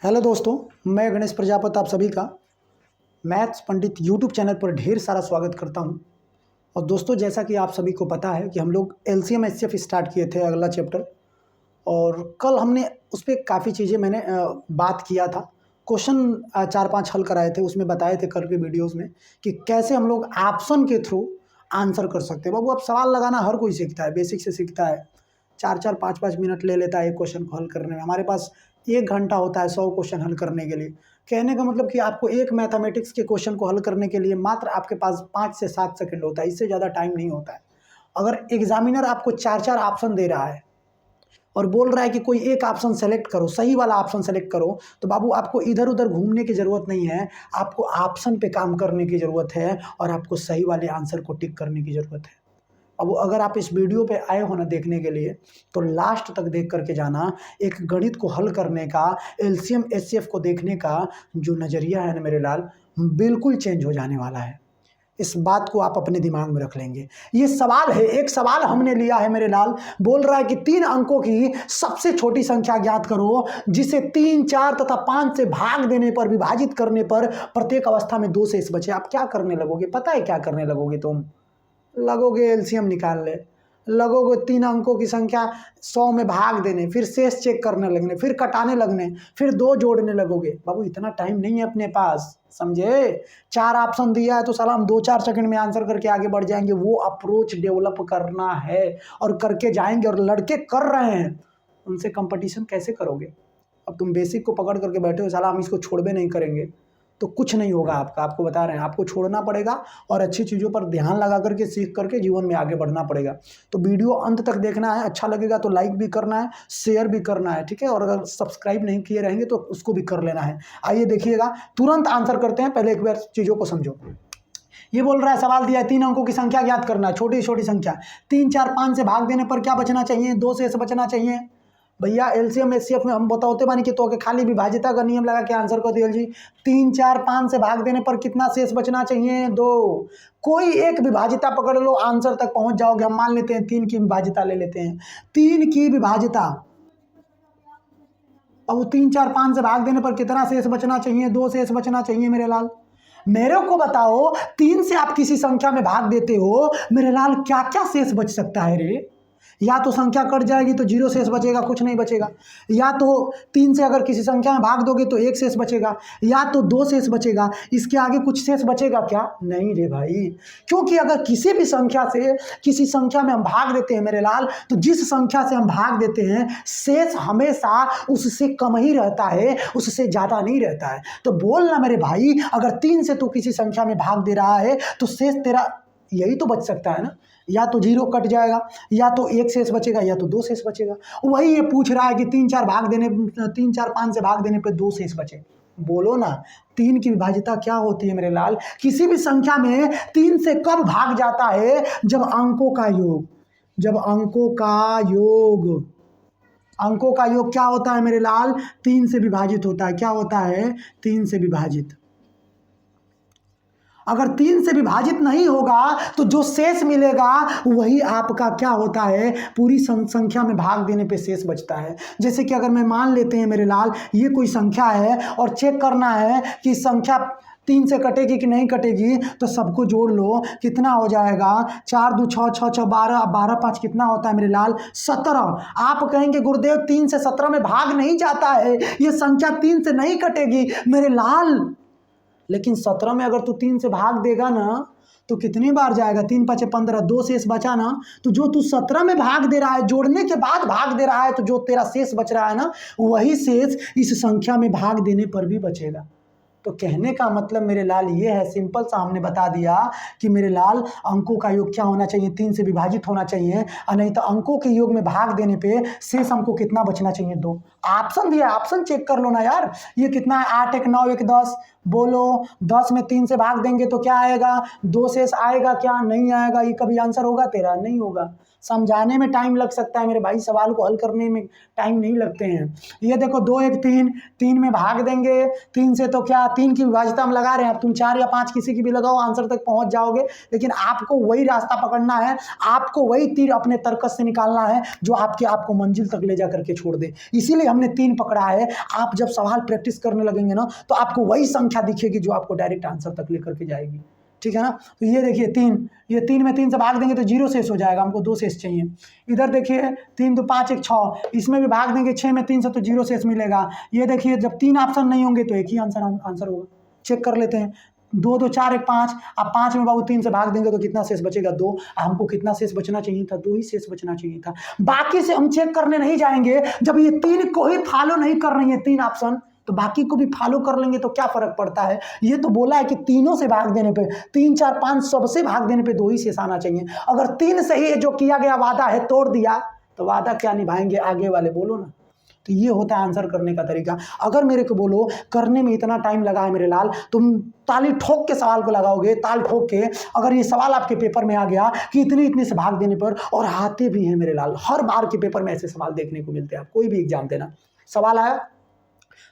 Hello दोस्तों, मैं गणेश प्रजापति आप सभी का मैथ्स पंडित यूट्यूब चैनल पर ढेर सारा स्वागत करता हूं। और दोस्तों, जैसा कि आप सभी को पता है कि हम लोग एलसीएम एचसीएफ स्टार्ट किए थे अगला चैप्टर। और कल हमने उस पर काफ़ी चीज़ें मैंने बात किया था। क्वेश्चन 4-5 हल कराए थे, उसमें बताए थे कल के वीडियोस में कि कैसे हम लोग ऑप्शन के थ्रू आंसर कर सकते हैं। बाबू, अब सवाल लगाना हर कोई सीखता है, बेसिक से सीखता है। 4-4 5-5 मिनट ले लेता है एक क्वेश्चन को हल करने में। हमारे पास 1 घंटा होता है 100 क्वेश्चन हल करने के लिए। कहने का मतलब कि आपको एक मैथमेटिक्स के क्वेश्चन को हल करने के लिए मात्र आपके पास 5 से 7 सेकंड होता है, इससे ज़्यादा टाइम नहीं होता है। अगर एग्जामिनर आपको 4-4 ऑप्शन दे रहा है और बोल रहा है कि कोई एक ऑप्शन सेलेक्ट करो, सही वाला ऑप्शन सेलेक्ट करो, तो बाबू आपको इधर उधर घूमने की ज़रूरत नहीं है। आपको ऑप्शन पे काम करने की ज़रूरत है और आपको सही वाले आंसर को टिक करने की ज़रूरत है। अब अगर आप इस वीडियो पे आए हो ना देखने के लिए, तो लास्ट तक देख करके जाना। एक गणित को हल करने का, एलसीएम एचसीएफ को देखने का जो नज़रिया है ना मेरे लाल, बिल्कुल चेंज हो जाने वाला है। इस बात को आप अपने दिमाग में रख लेंगे। ये सवाल है, एक सवाल हमने लिया है मेरे लाल, बोल रहा है कि 3 अंकों की सबसे छोटी संख्या ज्ञात करो जिसे 3, 4 तथा 5 से भाग देने पर, विभाजित करने पर प्रत्येक अवस्था में 2 शेष बचे। आप क्या करने लगोगे? पता है क्या करने लगोगे? तुम लगोगे एलसीएम निकालने, लगोगे 3 अंकों की संख्या 100 में भाग देने, फिर शेष चेक करने लगने, फिर कटाने लगने, फिर 2 जोड़ने लगोगे। बाबू, इतना टाइम नहीं है अपने पास, समझे? 4 ऑप्शन दिया है तो साला हम 2-4 सेकंड में आंसर करके आगे बढ़ जाएंगे। वो अप्रोच डेवलप करना है और करके जाएंगे। और लड़के कर रहे हैं, उनसे कंपटीशन कैसे करोगे? अब तुम बेसिक को पकड़ करके बैठे हो, साला हम इसको छोड़बे नहीं करेंगे, तो कुछ नहीं होगा आपका। आपको बता रहे हैं, आपको छोड़ना पड़ेगा और अच्छी चीज़ों पर ध्यान लगा करके, सीख करके जीवन में आगे बढ़ना पड़ेगा। तो वीडियो अंत तक देखना है, अच्छा लगेगा तो लाइक भी करना है, शेयर भी करना है, ठीक है? और अगर सब्सक्राइब नहीं किए रहेंगे तो उसको भी कर लेना है। आइए देखिएगा, तुरंत आंसर करते हैं। पहले एक बार चीज़ों को समझो। ये बोल रहा है, सवाल दिया है 3 अंकों की संख्या ज्ञात करना है, छोटी छोटी संख्या। 3, 4, 5 से भाग देने पर क्या बचना चाहिए? 2 शेष बचना चाहिए। भैया एलसीएम एचसीएफ में हम बताते बानी कि तो के खाली विभाजिता का नियम लगा के आंसर कर दिया जी। 3, 4, 5 से भाग देने पर कितना शेष बचना चाहिए? 2। कोई एक विभाजिता पकड़ लो, आंसर तक पहुंच जाओगे। हम मान लेते हैं 3 की विभाजिता ले लेते हैं। 3 की विभाजिता, अब 3, 4, 5 से भाग देने पर कितना शेष बचना चाहिए? 2 शेष बचना चाहिए मेरे लाल। मेरे को बताओ, 3 से आप किसी संख्या में भाग देते हो मेरे लाल, क्या क्या शेष बच सकता है रे? या तो संख्या कट जाएगी तो 0 शेष बचेगा, कुछ नहीं बचेगा। या तो 3 से अगर किसी संख्या में भाग दोगे तो 1 शेष बचेगा, या तो 2 शेष बचेगा। इसके आगे कुछ शेष बचेगा क्या? नहीं रे भाई। क्योंकि अगर किसी भी संख्या से किसी संख्या में हम भाग देते हैं मेरे लाल, तो जिस संख्या से हम भाग देते हैं शेष हमेशा उससे कम ही रहता है, उससे ज़्यादा नहीं रहता है। तो बोलना मेरे भाई, अगर 3 से तो किसी संख्या में भाग दे रहा है तो शेष तेरा यही तो बच सकता है ना। या तो 0 कट जाएगा, या तो 1 शेष बचेगा, या तो 2 शेष बचेगा। वही ये पूछ रहा है कि 3, 4, 5 से भाग देने पे 2 शेष बचे। बोलो ना, 3 की विभाजिता क्या होती है मेरे लाल? किसी भी संख्या में 3 से कब भाग जाता है? जब अंकों का योग, जब अंकों का योग, अंकों का योग क्या होता है मेरे लाल? 3 से विभाजित होता है। क्या होता है? 3 से विभाजित। अगर 3 से विभाजित नहीं होगा तो जो शेष मिलेगा वही आपका क्या होता है? पूरी संख्या में भाग देने पे शेष बचता है। जैसे कि अगर मैं मान लेते हैं मेरे लाल, ये कोई संख्या है और चेक करना है कि संख्या 3 से कटेगी कि नहीं कटेगी, तो सबको जोड़ लो, कितना हो जाएगा? 4 2 6 6 6 12, 12 5 कितना होता है मेरे लाल? 17। आप कहेंगे गुरुदेव 3 से 17 में भाग नहीं जाता है, ये संख्या 3 से नहीं कटेगी मेरे लाल। लेकिन 17 में अगर तू 3 से भाग देगा ना तो कितनी बार जाएगा? 3 5 15, 2 शेष बचा ना। तो जो तू 17 में भाग दे रहा है, जोड़ने के बाद भाग दे रहा है, तो जो तेरा शेष बच रहा है ना, वही शेष इस संख्या में भाग देने पर भी बचेगा। तो कहने का मतलब मेरे लाल ये है, सिंपल सा हमने बता दिया कि मेरे लाल अंकों का योग क्या होना चाहिए? 3 से विभाजित होना चाहिए, और नहीं तो अंकों के योग में भाग देने पे शेष हमको कितना बचना चाहिए? 2। ऑप्शन दिया, ऑप्शन चेक कर लो ना यार। ये कितना है? 8 1 9 1 10। बोलो, 10 में 3 से भाग देंगे तो क्या आएगा? 2 शेष आएगा क्या? नहीं आएगा। ये कभी आंसर होगा तेरा? नहीं होगा। समझाने में टाइम लग सकता है मेरे भाई, सवाल को हल करने में टाइम नहीं लगते हैं। ये देखो 2 1 3, 3 में भाग देंगे, 3 से तो क्या 3 की विभाज्यता हम लगा रहे हैं, अब तुम 4 या 5 किसी की भी लगाओ आंसर तक पहुंच जाओगे, लेकिन आपको वही रास्ता पकड़ना है, आपको वही तीर अपने तर्कस से निकालना है जो आपको मंजिल तक ले जा करके छोड़ दे। इसीलिए हमने 3 पकड़ा है। आप जब सवाल प्रैक्टिस करने लगेंगे ना तो आपको वही संख्या दिखेगी जो आपको डायरेक्ट आंसर तक लेकर के जाएगी, ठीक है ना। तो ये देखिए 3, ये 3 में 3 से भाग देंगे तो 0 शेष हो जाएगा, हमको 2 शेष चाहिए। इधर देखिए 3 2 5 1 6, इसमें भी भाग देंगे 6 में 3 से तो 0 शेष मिलेगा। ये देखिए जब 3 ऑप्शन नहीं होंगे तो एक ही आंसर होगा। चेक कर लेते हैं, 2 2 4 1 5, अब 5 में बाबू 3 से भाग देंगे तो कितना शेष बचेगा 2। हमको कितना शेष बचना चाहिए था, 2 ही शेष बचना चाहिए था। बाकी से हम चेक करने नहीं जाएंगे, जब ये 3 को ही फॉलो नहीं कर रही है 3 ऑप्शन, तो बाकी को भी फॉलो कर लेंगे तो क्या फर्क पड़ता है। ये तो बोला है कि तीनों से भाग देने पे, 3 4 5 सबसे भाग देने पे 2 ही शेष आना चाहिए। अगर 3 से ही जो किया गया वादा है तोड़ दिया तो वादा क्या निभाएंगे आगे वाले, बोलो ना। तो ये होता है आंसर करने का तरीका। अगर मेरे को बोलो करने में इतना टाइम लगा है मेरे लाल, तुम ताली ठोक के सवाल को लगाओगे, ताल ठोक के, अगर ये सवाल आपके पेपर में आ गया कि इतने से भाग देने पर, और आते भी हैं मेरे लाल, हर बार के पेपर में ऐसे सवाल देखने को मिलते हैं। आप कोई भी एग्जाम देना, सवाल आया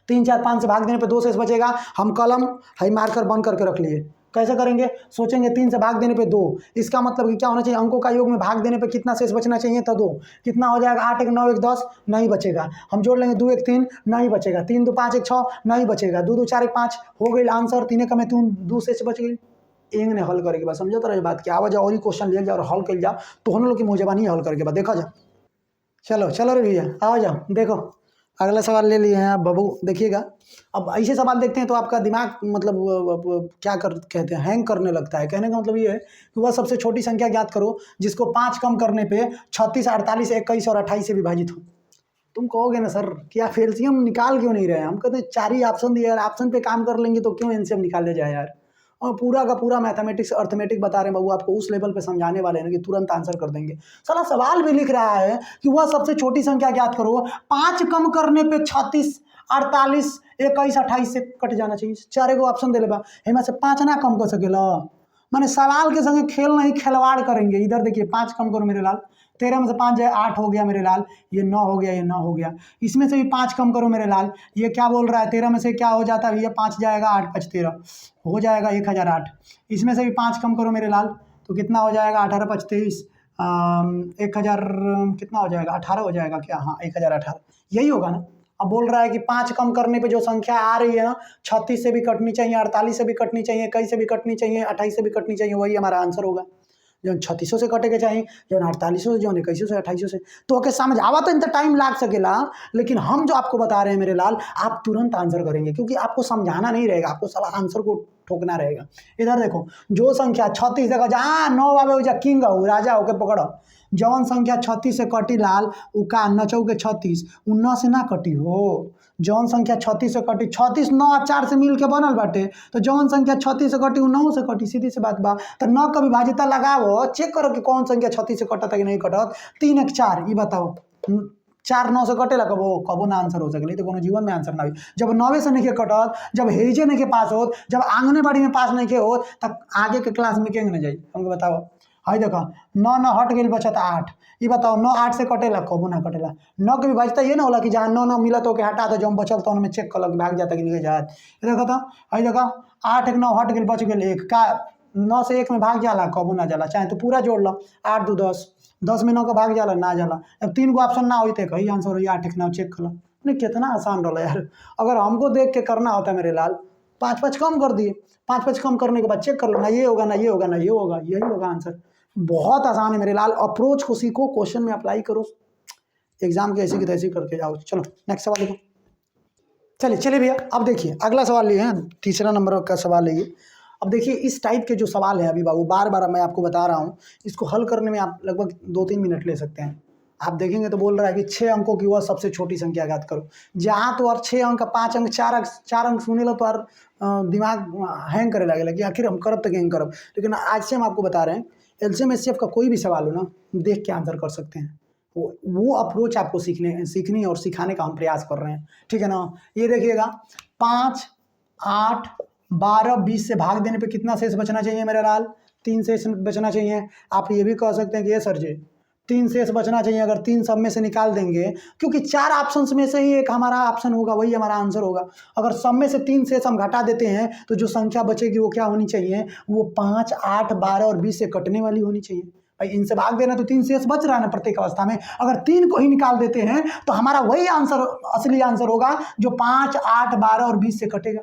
3 4 5 से भाग देने पे 2 शेष बचेगा, हम कलम हाई मार्कर बंद करके रख लिए। कैसे करेंगे, सोचेंगे 3 से भाग देने पे 2, इसका मतलब कि क्या होना चाहिए, अंकों का योग में भाग देने पे कितना शेष बचना चाहिए था 2, कितना हो जाएगा 8 1 9 1 10, नहीं बचेगा। हम जोड़ लेंगे 2 1 3, नहीं बचेगा। 3 2 5 1 6, नहीं बचेगा। 2 2 4 1 5 हो गई आंसर, 3 का में 2 शेष बच गई। एक ने हल करेगी बस, समझो तो बात क्या आवाज, और ही क्वेश्चन ले जाओ और हल कर जाओ, तो हम लोग की मौजबानी हल करके बाद देखा जाओ। चलो चलो रे भैया आओ जाओ, देखो अगला सवाल ले लिए हैं आप बाबू, देखिएगा। अब ऐसे सवाल देखते हैं तो आपका दिमाग मतलब क्या कहते हैं, हैंग करने लगता है। कहने का मतलब ये है कि वह सबसे छोटी संख्या ज्ञात करो जिसको 5 कम करने पे 36 48 21 और 28 से विभाजित हो। तुम कहोगे ना सर कि आप एलसीएम निकाल क्यों नहीं रहे हैं, हम कहते हैं 4 ही ऑप्शन दिए यार, ऑप्शन पे काम कर लेंगे तो क्यों एलसीएम निकाले जाए यार। और पूरा का पूरा मैथमेटिक्स अर्थमेटिक बता रहे हैं बाबू, आपको उस लेवल पे समझाने वाले हैं कि तुरंत आंसर कर देंगे। साला सवाल भी लिख रहा है कि वह सबसे छोटी संख्या ज्ञात करो, 5 कम करने पे 36 48 21 28 से कट जाना चाहिए। 4 को ऑप्शन दे लेबा, हेमा से 5 ना कम कर सकेला, माने सवाल के संगे खेल नहीं खिलवाड़ करेंगे। इधर देखिए 5 कम करो मेरे लाल, 13 में से 5 जाए 8 हो गया मेरे लाल, ये 9 हो गया, ये 9 हो गया। इसमें से भी 5 कम करो मेरे लाल, ये क्या बोल रहा है, 13 में से क्या हो जाता है, ये 5 जाएगा 8 5 13 हो जाएगा 1008। इसमें से भी 5 कम करो मेरे लाल, तो कितना हो जाएगा 18 5 23 1000 कितना हो जाएगा 18 हो जाएगा क्या, हाँ 1018 यही होगा ना। अब बोल रहा है कि 5 कम करने पे जो संख्या आ रही है ना, 36 से भी कटनी चाहिए, 48 से भी कटनी चाहिए, 21 से भी कटनी चाहिए, 28 से भी कटनी चाहिए, वही हमारा आंसर होगा। जो 36 से कटे के चाहिए, जो 48 से, जो 21 से 28 से, तो ओके समझ आवा तो इतना टाइम लाग सकेला, लेकिन हम जो आपको बता रहे हैं मेरे लाल, आप तुरंत आंसर करेंगे क्योंकि आपको समझाना नहीं रहेगा, आपको साला आंसर को ठोकना रहेगा। इधर देखो जो संख्या 36 देखो जहाँ 9 आवे जा किंग हो राजा होके पकड़ो, जौन संख्या 36 से कटी लाल उ का 9 चौके 36 19 से ना कटी हो, जौन संख्या 36 से कटी 36 9 और 4 से मिल के बनल बाटे, तो जौन संख्या 36 से कटी 9 से कटी, सीधी सी बात बा। तो 9 का विभाजिता लगाओ, चेक करो कि कौन संख्या 36 से कटत है कि नहीं कटत। 3 1 4 ये बताओ, 4 9 से कटेला कबो ना आंसर हो सके, तो कोनो जीवन में आंसर ना हो। जब 9 से नहीं कटत, जब हेजे नहीं के पास होत, जब आंगनबाड़ी में पास नहीं के होत, तब आगे के क्लास में केंगे जाई, हमको बताओ। हाई देखो 9 9 हट गई बचत 8, ये बताओ 9 8 से कटेला कबो ना कटेला। 9 के विभाजिता ये ना होला कि जहाँ 9 9 मिला तो हटा दो, जो बचल तो उनमें चेक कर भाग जाता कि नहीं जात। ये देखो तो हाई देखो 8 1 9 हट गई बच गई 1 का, 9 से 1 में भाग जाला कबो ना जाला, चाहे तो पूरा जोड़ लो 8 2 10, 10 में 9 का भाग जाला ना जाला। अब 3 गो ऑप्शन ना होते कही आंसर हो 8 1 9 चेक कर लो। नहीं कितना आसान रहा यार, अगर हमको देख के करना होता मेरे लाल 5 5 कम कर दिए, 5 5 कम करने के बाद चेक कर लो, ना ये होगा ना ये होगा ना ये होगा, यही होगा आंसर। बहुत आसान है मेरे लाल, अप्रोच को सीखो, क्वेश्चन में अप्लाई करो, एग्जाम की ऐसी की तैसी करके जाओ। चलो नेक्स्ट सवाल लिखो। चलिए चलिए भैया अब देखिए अगला सवाल लिए हैं, तीसरा नंबर का सवाल है ये। अब देखिए इस टाइप के जो सवाल है अभी बाबू बार बार मैं आपको बता रहा हूँ, इसको हल करने में आप लगभग 2-3 मिनट ले सकते हैं। आप देखेंगे तो बोल रहा है कि 6 अंकों की वह सबसे छोटी संख्या ज्ञात करो, जहाँ तो और 6 अंक 5 अंक 4 अंक सुने लो तो और दिमाग हैंग करे लगेगा कि आखिर हम करब तक हैंग करब। लेकिन आज से हम आपको बता रहे हैं एलसीएम एचसीएफ का कोई भी सवाल हो ना, देख के आंसर कर सकते हैं। वो अप्रोच आपको सीखनी और सिखाने का हम प्रयास कर रहे हैं, ठीक है ना। ये देखिएगा 5 8 12 20 से भाग देने पे कितना शेष बचना चाहिए मेरे लाल, 3 शेष बचना चाहिए। आप ये भी कह सकते हैं कि ये सर जी 3 शेष बचना चाहिए। अगर 3 सब में से निकाल देंगे, क्योंकि 4 ऑप्शंस में से ही एक हमारा ऑप्शन होगा, वही हमारा आंसर होगा। अगर सब में से 3 शेष हम घटा देते हैं तो जो संख्या बचेगी वो क्या होनी चाहिए? वो 5, 8, 12 और 20 से कटने वाली होनी चाहिए। भाई इनसे भाग देना तो 3 शेष बच रहा है ना प्रत्येक अवस्था में। अगर 3 को ही निकाल देते हैं तो हमारा वही आंसर, असली आंसर होगा जो 5, 8, 12 और 20 से कटेगा।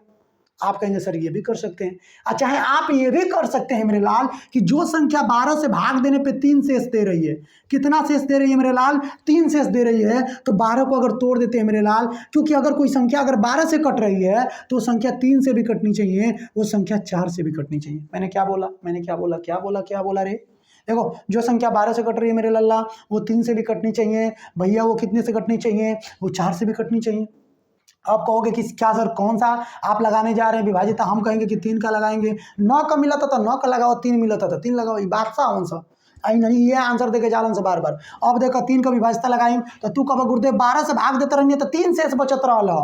आप कहेंगे सर ये भी कर सकते हैं। अच्छा है, आप ये भी कर सकते हैं मेरे लाल कि जो संख्या 12 से भाग देने पे 3 शेष दे रही है, कितना शेष दे रही है मेरे लाल? 3 शेष दे रही है। तो 12 को अगर तोड़ देते हैं मेरे लाल, क्योंकि अगर कोई संख्या अगर 12 से कट रही है तो संख्या 3 से भी कटनी चाहिए, वो संख्या 4 से भी कटनी चाहिए। मैंने क्या बोला? क्या बोला रे? देखो, जो संख्या 12 से कट रही है मेरे लल्ला, वो 3 से भी कटनी चाहिए। भैया वो कितने से कटनी चाहिए? वो 4 से भी कटनी चाहिए। आप कहोगे कि क्या सर कौन सा आप लगाने जा रहे हैं विभाजिता? हम कहेंगे कि 3 का लगाएंगे। 9 का मिला था तो 9 का लगाओ, 3 मिला था तो 3 लगाओ। ये बादशाह कौन सा आई नहीं, ये आंसर देके जालन से बार बार। अब देखो 3 का विभाजिता लगाई तो तू कब गुरुदेव 12 से भाग देते रहिए तो 3 शेष बचत रहा,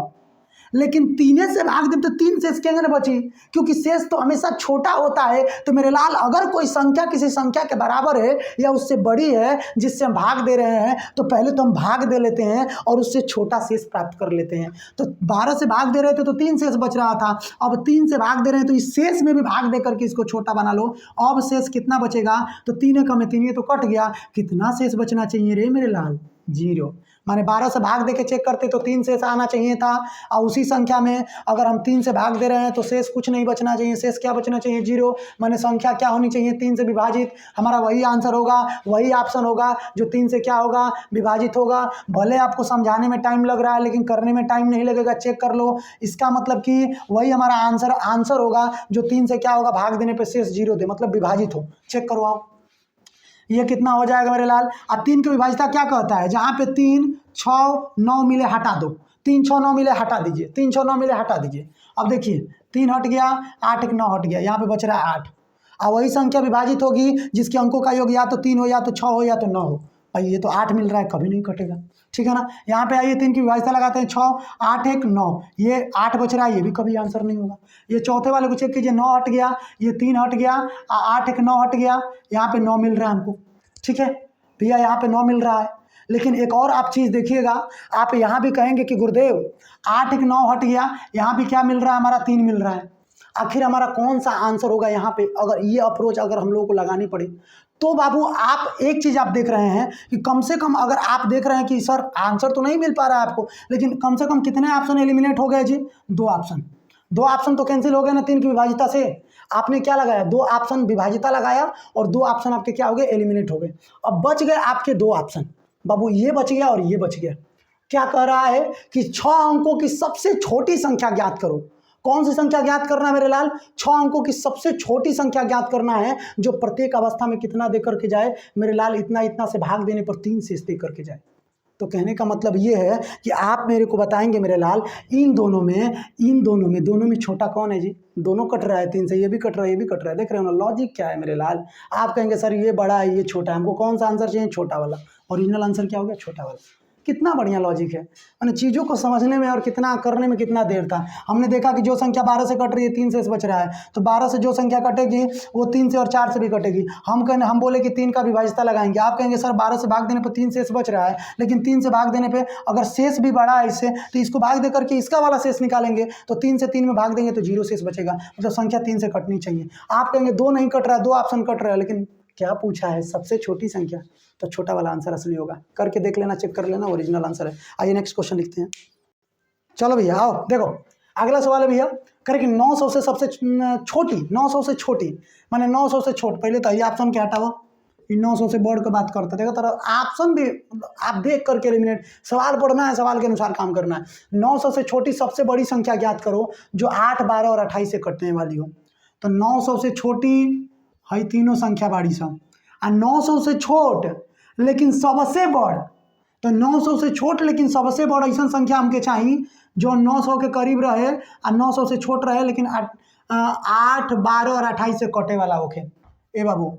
लेकिन 3 से भाग दे तो 3 शेष क्या ना बची, क्योंकि शेष तो हमेशा छोटा होता है। तो मेरे लाल अगर कोई संख्या किसी संख्या के बराबर है या उससे बड़ी है जिससे हम भाग दे रहे हैं, तो पहले तो हम भाग दे लेते हैं और उससे छोटा शेष प्राप्त कर लेते हैं। तो 12 से भाग दे रहे थे तो 3 शेष बच रहा था, अब 3 से भाग दे रहे हैं तो इस शेष में भी भाग दे करके इसको छोटा बना लो। अब शेष कितना बचेगा? तो 3 कम है 3, ये तो कट गया। कितना शेष बचना चाहिए रे मेरे लाल? 0। माने 12 से भाग दे के चेक करते तो 3 शेष आना चाहिए था, और उसी संख्या में अगर हम 3 से भाग दे रहे हैं तो शेष कुछ नहीं बचना चाहिए। शेष क्या बचना चाहिए? 0। माने संख्या क्या होनी चाहिए? 3 से विभाजित। हमारा वही आंसर होगा, वही ऑप्शन होगा जो 3 से क्या होगा? विभाजित होगा। भले आपको समझाने में टाइम लग रहा है लेकिन करने में टाइम नहीं लगेगा, चेक कर लो। इसका मतलब कि वही हमारा आंसर होगा जो 3 से क्या होगा? भाग देने पर शेष 0 दे, मतलब विभाजित हो। चेक करो आप, ये कितना हो जाएगा मेरे लाल? अब 3 की विभाजिता क्या कहता है? जहाँ पे 3, 6, 9 मिले हटा दो। 3, 6, 9 मिले हटा दीजिए। 3, 6, 9 मिले हटा दीजिए। अब देखिए 3 हट गया, 8, 1, 9 हट गया, यहाँ पे बच रहा है 8। अब वही संख्या विभाजित होगी जिसके अंकों का योग या तो 3 हो, या तो 6 हो, या तो 9 हो। भाई ये तो 8 मिल रहा है, कभी नहीं कटेगा। ठीक है ना? यहाँ पे आइए 3 की विभाजिता लगाते हैं। 6, 8, 1, 9, ये 8 बच रहा है, ये भी कभी आंसर नहीं होगा। ये चौथे वाले को चेक कीजिए, 9 हट गया, ये 3 हट गया, 8, 1, 9 हट गया, यहाँ पे 9 मिल रहा है हमको। ठीक है भैया, यहाँ पे 9 मिल रहा है। लेकिन एक और आप चीज़ देखिएगा, आप यहाँ भी कहेंगे कि गुरुदेव 8, 1, 9 हट गया, यहाँ भी क्या मिल रहा है? हमारा 3 मिल रहा है। आखिर हमारा कौन सा आंसर होगा यहाँ पे? अगर ये अप्रोच अगर हम लोगों को लगानी पड़े तो बाबू आप एक चीज़ आप देख रहे हैं कि कम से कम अगर आप देख रहे हैं कि सर आंसर तो नहीं मिल पा रहा है आपको, लेकिन कम से कम कितने ऑप्शन एलिमिनेट हो गए जी? 2 ऑप्शन। 2 ऑप्शन तो कैंसिल हो गए ना 3 की विभाजिता से। आपने क्या लगाया? 2 ऑप्शन विभाजिता लगाया और 2 ऑप्शन आपके क्या हो गए? एलिमिनेट हो गए। अब बच गए आपके 2 ऑप्शन बाबू, ये बच गया और ये बच गया। क्या कह रहा है कि 6 अंकों की सबसे छोटी संख्या ज्ञात करो। कौन सी संख्या ज्ञात करना है मेरे लाल? 6 अंकों की सबसे छोटी संख्या ज्ञात करना है जो प्रत्येक अवस्था में कितना दे करके जाए मेरे लाल? इतना इतना से भाग देने पर 3 शेष दे करके जाए। तो कहने का मतलब ये है कि आप मेरे को बताएंगे मेरे लाल, इन दोनों में छोटा कौन है जी? दोनों कट रहा है 3 से, ये भी कट रहा है, ये भी कट रहा है। देख रहे हो ना लॉजिक क्या है मेरे लाल? आप कहेंगे सर ये बड़ा है, ये छोटा है, हमको कौन सा आंसर चाहिए? छोटा वाला। ओरिजिनल आंसर क्या हो गया? छोटा वाला। कितना बढ़िया लॉजिक है। मैंने चीज़ों को समझने में और कितना करने में कितना देर था। हमने देखा कि जो संख्या 12 से कट रही है 3 शेष बच रहा है, तो 12 से जो संख्या कटेगी वो 3 से और 4 से भी कटेगी। हम बोले कि 3 का विभाजिता लगाएंगे। आप कहेंगे सर 12 से भाग देने पर 3 शेष बच रहा है, लेकिन 3 से भाग देने पर अगर शेष भी बड़ा है इससे तो इसको भाग दे करके इसका वाला शेष निकालेंगे, तो 3 से 3 में भाग देंगे तो 0 शेष बचेगा। मतलब संख्या 3 से कटनी चाहिए। आप कहेंगे 2 नहीं कट रहा है, 2 ऑप्शन कट रहा है, लेकिन क्या पूछा है? सबसे छोटी संख्या, तो छोटा वाला आंसर असली होगा। करके देख लेना, चेक कर लेना, ओरिजिनल आंसर है। आइए नेक्स्ट क्वेश्चन लिखते हैं। चलो भैया आओ देखो, अगला सवाल है भैया, करें कि 900 से सबसे छोटी, 900 से छोटी माने 900 से छोट। पहले तो ये ऑप्शन क्या हटाओ, 900 से बढ़ के बात करते देखो, तो ऑप्शन भी आप देख करके एलिमिनेट। सवाल पढ़ना है, सवाल के अनुसार काम करना है। 900 से छोटी सबसे बड़ी संख्या ज्ञात करो जो 8, 12 और 28 से कटने वाली हो। तो 900 से छोटी है तीनों संख्या बाड़ी सब, और 900 से छोट लेकिन सबसे बड़। तो 900 से छोट लेकिन सबसे बड़ ऐसा संख्या हमके चाहिए जो 900 के करीब रहे और 900 से छोट रहे लेकिन 8, 12 और 28 से कटे वाला होके। ए बाबू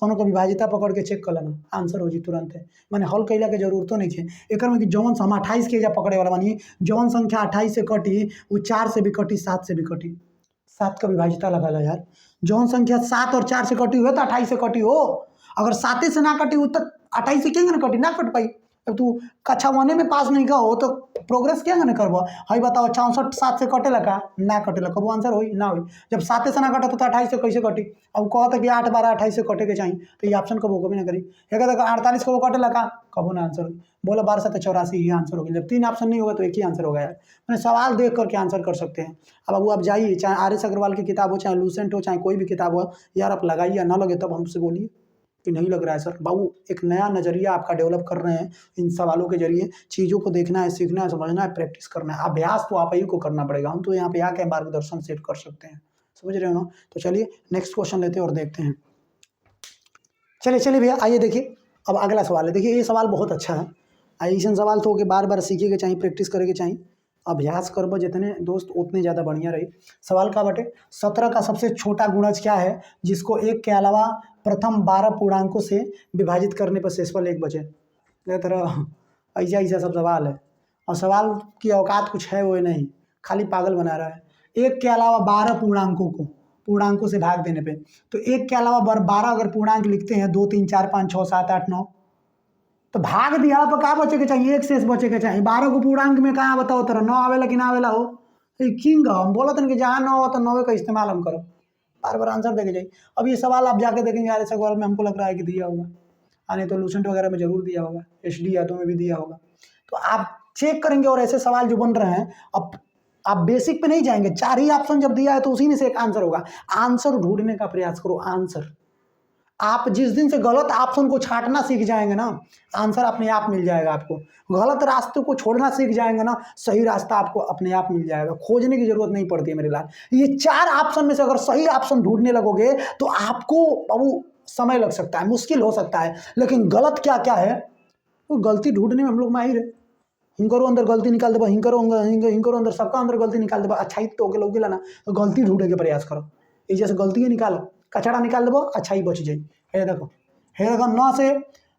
कोनो को विभाजिता पकड़ के चेक कर लेना, आंसर हो जी तुरंत है। मैंने हल कैला के जरूरतो नहीं है एक में कि जौन हम 28 के पकड़े वाला मानिए, जौन संख्या 28 से कटी वो 4 से भी कटी, 7 से भी कटी। 7 का विभाजिता लगा ला यार। जौन संख्या 7 और 4 से कटी हुई तो 28 से कटी हो। अगर 7 से ना कटी हो तो 28 से क्या ना कटी ना कट पाई। अब तू कक्षा 1 में पास नहीं का हो तो प्रोग्रेस क्या ना करबो। हई बताओ 64 7 से कटेला का ना कटेला, कबो आंसर होई ना होई। जब 7 से ना कटा तो 28 से कैसे कटी। अब कहता कि 8 12 28 से कटे के चाहिए तो ये ऑप्शन कबो कभी ना करी। ये कहता 48 कबो कटेला का, कबो ना आंसर होई। बोला 12 7 84 ही आंसर होगा। जब 3 ऑप्शन नहीं होगा तो एक ही आंसर होगा यार। मैंने सवाल देख करके आंसर कर सकते हैं। अब वो आप जाइए, चाहे आर एस अग्रवाल की किताब हो, चाहे लूसेंट हो, चाहे कोई भी किताब हो यार, आप लगाइए या ना लगे तब हमसे बोलिए कि नहीं लग रहा है सर। बाबू एक नया नज़रिया आपका डेवलप कर रहे हैं इन सवालों के जरिए। चीज़ों को देखना है, सीखना है, समझना है, प्रैक्टिस करना है। अभ्यास तो आप ही को करना पड़ेगा, हम तो यहाँ पे आके मार्गदर्शन सेट कर सकते हैं। समझ रहे हो ना। तो चलिए नेक्स्ट क्वेश्चन लेते हैं और देखते हैं। चलिए भैया आइए देखिए, अब अगला सवाल है। देखिए ये सवाल बहुत अच्छा है। ऐसा सवाल तो कि बार बार सीखे के चाहिए, प्रैक्टिस करे के चाहिए, अभ्यास करबो जितने दोस्त उतने ज़्यादा बढ़िया रही। सवाल का बटे 17 का सबसे छोटा गुणज क्या है जिसको 1 के अलावा प्रथम 12 पूर्णांकों से विभाजित करने पर शेषफल 1 बचे। इस तरह ऐसा सब सवाल है और सवाल की औकात कुछ है वो नहीं, खाली पागल बना रहा है। 1 के अलावा 12 पूर्णांकों से भाग देने पे, तो 1 के अलावा 12 अगर पूर्णांक लिखते हैं 2 3 4 5 6 7 8 9, तो भाग दिया पर कहाँ बचे के चाहिए, 1 शेष बचे के चाहिए। 12 को पूर्णांक में कहाँ बताओ तरह 9 आवेला कि ना आवेला हो। किंग हम बोला था कि जहाँ 9 हो तो 9 का इस्तेमाल हम करो, बार बार आंसर देके जाइए। अब ये सवाल आप जाके देखेंगे आर एस अग्रवाल में, हमको लग रहा है कि दिया होगा, नहीं तो लूसेंट वगैरह में जरूर दिया होगा, HD यादों में भी दिया होगा। तो आप चेक करेंगे और ऐसे सवाल जो बन रहे हैं, अब आप बेसिक पे नहीं जाएंगे, 4 ही ऑप्शन जब दिया है तो उसी में से एक आंसर होगा। आंसर ढूंढने का प्रयास करो। आंसर आप जिस दिन से गलत ऑप्शन को छांटना सीख जाएंगे ना, आंसर अपने आप मिल जाएगा आपको। गलत रास्ते को छोड़ना सीख जाएंगे ना, सही रास्ता आपको अपने आप मिल जाएगा, खोजने की जरूरत नहीं पड़ती है मेरे लाल। ये 4 ऑप्शन में से अगर सही ऑप्शन ढूंढने लगोगे तो आपको बाबू समय लग सकता है, मुश्किल हो सकता है, लेकिन गलत क्या क्या है तो गलती ढूंढने में हम लोग माहिर है। हिंकरो अंदर गलती निकाल देबा, हिंकरो अंदर सबका अंदर गलती निकाल देबा। अच्छाई तो के लोग ना, तो गलती ढूंढे के प्रयास करो। ये जैसे गलती निकालो, कचड़ा निकाल देबो, अच्छाई बच जाए। हे देखो 9 से,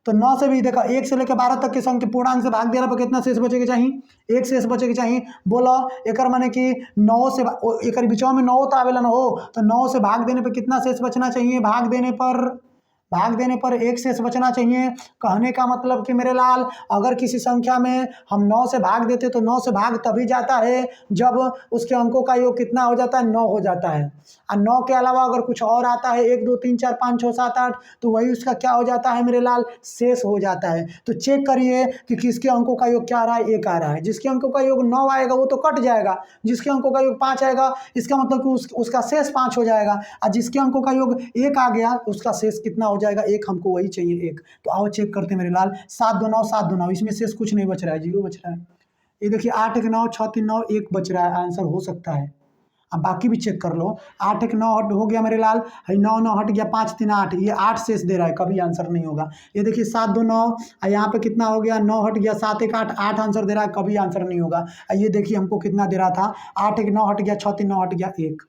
तो 9 से भी देखो 1 से लेकर 12 तक के संख्या पूर्णांक से भाग देने पर कितना शेष बचे के चाहिए, 1 शेष बचे के चाहिए। बोलो एक माने कि 9 से एक बीचों में 9 तो आवेला न हो, तो 9 से भाग देने पर कितना शेष बचना चाहिए। भाग देने पर 1 शेष बचना चाहिए। कहने का मतलब कि मेरे लाल अगर किसी संख्या में हम 9 से भाग देते तो 9 से भाग तभी जाता है जब उसके अंकों का योग कितना हो जाता है, 9 हो जाता है। और 9 के अलावा अगर कुछ और आता है 1 2 3 4 5 6 7 8, तो वही उसका क्या हो जाता है मेरे लाल, शेष हो जाता है। तो चेक करिए कि किसके अंकों का योग क्या आ रहा है, 1 आ रहा है। जिसके अंकों का योग 9 आएगा वो तो कट जाएगा, जिसके अंकों का योग 5 आएगा इसका मतलब कि उसका शेष 5 हो जाएगा, और जिसके अंकों का योग 1 आ गया उसका शेष कितना हो जाएगा, 1। हमको वही चाहिए 1। तो आओ चेक करते हैं मेरे लाल, 7 2 9 7 2 9, इसमें शेष कुछ नहीं बच रहा है, 0 बच रहा है। ये देखिए 8 1 9 6 3 9 1 बच रहा है, आंसर हो सकता है। अब बाकी भी चेक कर लो, 8 1 9 हो गया मेरे लाल, 9 9 हट गया, 5 3 8, ये 8 शेष दे रहा है, कभी आंसर नहीं होगा। ये देखिए 7 2 9, यहाँ पे कितना हो गया, 9 हट गया, 7 1 8, 8 आंसर दे रहा है, कभी आंसर नहीं होगा। ये देखिए हमको कितना दे रहा था, 8 1 9 हट गया, 6 3 9 हट गया, 1।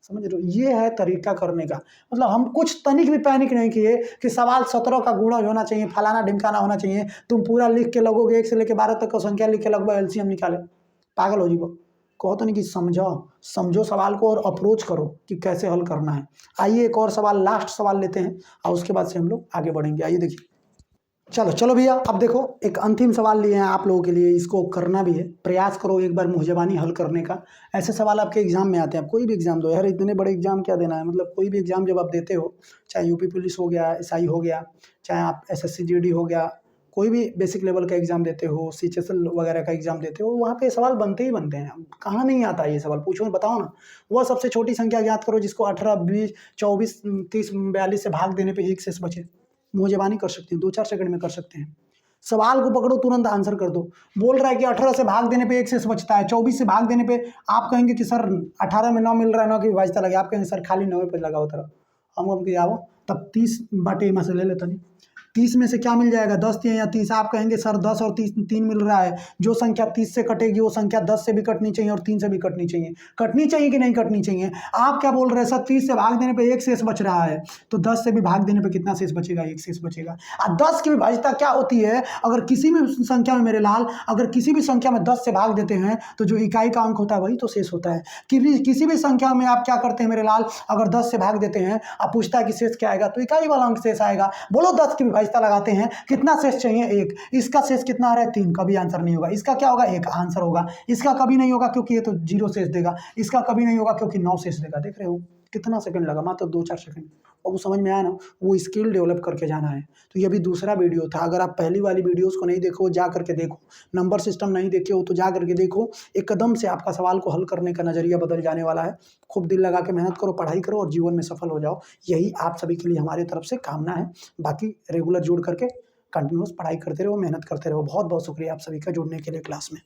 समझ रहे हो, ये है तरीका करने का। मतलब हम कुछ तनिक भी पैनिक नहीं किए कि सवाल 17 का गुणज होना चाहिए, फलाना ढिमकाना होना चाहिए। तुम पूरा लिख के लगोगे 1 से लेकर 12 तक का संख्या लिख के लगभग LCM निकाले, पागल हो जीवो। कहो तो नहीं कि समझो सवाल को और अप्रोच करो कि कैसे हल करना है। आइए एक और सवाल, लास्ट सवाल लेते हैं और उसके बाद से हम लोग आगे बढ़ेंगे। आइए देखिए, चलो भैया, अब देखो एक अंतिम सवाल लिए हैं आप लोगों के लिए, इसको करना भी है, प्रयास करो एक बार मुँह ज़बानी हल करने का। ऐसे सवाल आपके एग्जाम में आते हैं, आप कोई भी एग्जाम दो यार, इतने बड़े एग्जाम क्या देना है। मतलब कोई भी एग्जाम जब आप देते हो, चाहे यूपी पुलिस हो गया, SI हो गया, चाहे आप SSC GD हो गया, कोई भी बेसिक लेवल का एग्जाम देते हो, CHSL वगैरह का एग्जाम देते हो, वहाँ पे सवाल बनते ही बनते हैं। कहाँ नहीं आता ये सवाल, पूछो बताओ ना। वह सबसे छोटी संख्या ज्ञात करो जिसको 18 20 24 30 42 से भाग देने पे 1 शेष बचे। मुँह ज़बानी कर सकते हैं, 2-4 सेकंड में कर सकते हैं। सवाल को पकड़ो, तुरंत आंसर कर दो। बोल रहा है कि 18 से भाग देने पे 1 शेष बचता है, 24 से भाग देने पे आप कहेंगे कि सर 18 में 9 मिल रहा है, 9 की विभाज्यता लगे, आप कहेंगे सर खाली 9 पे लगा होता रहा। हम कि आओ तब 30 बाटे में से ले लेता नहीं, 30 में से क्या मिल जाएगा, 10 3 या 30। आप कहेंगे सर 10 और 30 3 मिल रहा है, जो संख्या 30 से कटेगी वो संख्या 10 से भी कटनी चाहिए और 3 से भी कटनी चाहिए। कटनी चाहिए कि नहीं कटनी चाहिए। आप क्या बोल रहे हैं सर 30 से भाग देने पे 1 शेष बच रहा है, तो 10 से भी भाग देने पे कितना शेष बचेगा, 1 शेष बचेगा। और 10 की विभाज्यता क्या होती है, अगर किसी भी संख्या में मेरे लाल, अगर किसी भी संख्या में 10 से भाग देते हैं तो जो इकाई का अंक होता है वही तो शेष होता है। किसी भी संख्या में आप क्या करते हैं मेरे लाल, अगर 10 से भाग देते हैं, आप पूछता है कि शेष क्या आएगा, तो इकाई वाला अंक शेष आएगा। बोलो 10 की आहिस्ता लगाते हैं। कितना शेष चाहिए? 1। इसका शेष कितना आ रहा है? 3। कभी आंसर नहीं होगा। इसका क्या होगा? 1 आंसर होगा। इसका कभी नहीं होगा क्योंकि ये तो 0 शेष देगा। इसका कभी नहीं होगा क्योंकि 9 शेष देगा। देख रहे हो कितना सेकंड लगा? मात्र 2-4 सेकंड। अब वो समझ में आया ना? वो स्किल डेवलप करके जाना है। तो ये भी दूसरा वीडियो था। अगर आप पहली वाली वीडियोस को नहीं देखो, जा करके देखो। नंबर सिस्टम नहीं देखे हो तो जा करके देखो। एकदम से आपका सवाल को हल करने का नज़रिया बदल जाने वाला है। खूब दिल लगा के मेहनत करो, पढ़ाई करो और जीवन में सफल हो जाओ। यही आप सभी के लिए हमारी तरफ से कामना है। बाकी रेगुलर जुड़ करके कंटिन्यूअस पढ़ाई करते रहो, मेहनत करते रहो। बहुत बहुत शुक्रिया आप सभी का जुड़ने के लिए क्लास में।